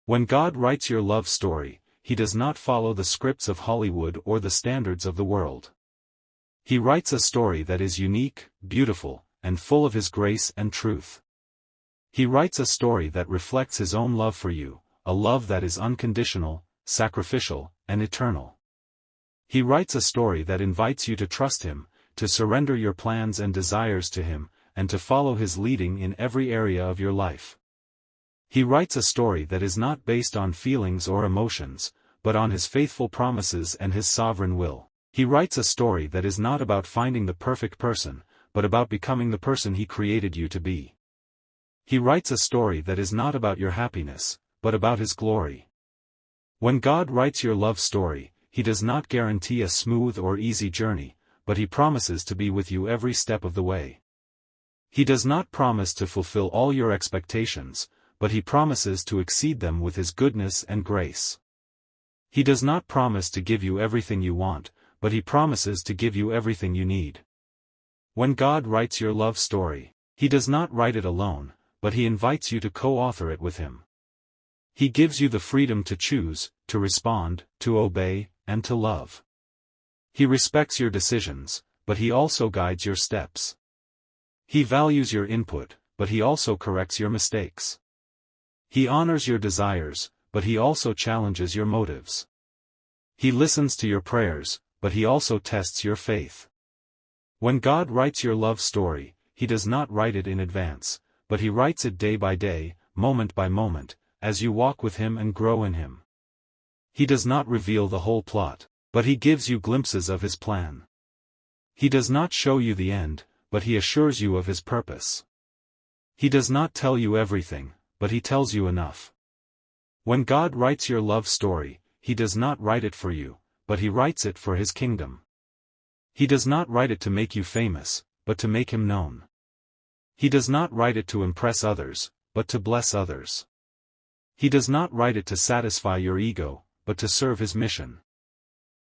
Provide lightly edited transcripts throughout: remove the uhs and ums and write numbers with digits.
When God writes your love story, He does not follow the scripts of Hollywood or the standards of the world. He writes a story that is unique, beautiful, and full of His grace and truth. He writes a story that reflects His own love for you, a love that is unconditional, sacrificial, and eternal. He writes a story that invites you to trust Him, to surrender your plans and desires to Him, and to follow His leading in every area of your life. He writes a story that is not based on feelings or emotions, but on His faithful promises and His sovereign will. He writes a story that is not about finding the perfect person, but about becoming the person He created you to be. He writes a story that is not about your happiness, but about His glory. When God writes your love story, He does not guarantee a smooth or easy journey, but He promises to be with you every step of the way. He does not promise to fulfill all your expectations, but He promises to exceed them with His goodness and grace. He does not promise to give you everything you want, but He promises to give you everything you need. When God writes your love story, He does not write it alone, but He invites you to co-author it with Him. He gives you the freedom to choose, to respond, to obey, and to love. He respects your decisions, but He also guides your steps. He values your input, but He also corrects your mistakes. He honors your desires, but He also challenges your motives. He listens to your prayers, but He also tests your faith. When God writes your love story, He does not write it in advance, but He writes it day by day, moment by moment, as you walk with Him and grow in Him. He does not reveal the whole plot, but He gives you glimpses of His plan. He does not show you the end, but He assures you of His purpose. He does not tell you everything, but He tells you enough. When God writes your love story, He does not write it for you, but He writes it for His kingdom. He does not write it to make you famous, but to make Him known. He does not write it to impress others, but to bless others. He does not write it to satisfy your ego, but to serve His mission.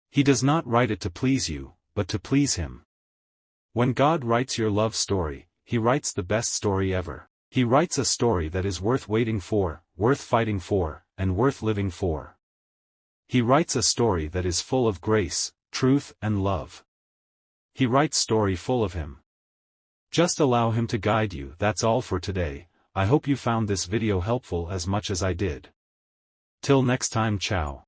He does not write it to please you, but to please Him. When God writes your love story, He writes the best story ever. He writes a story that is worth waiting for, worth fighting for, and worth living for. He writes a story that is full of grace, truth, and love. He writes a story full of Him. Just allow Him to guide you. That's all for today. I hope you found this video helpful as much as I did. Till next time, ciao.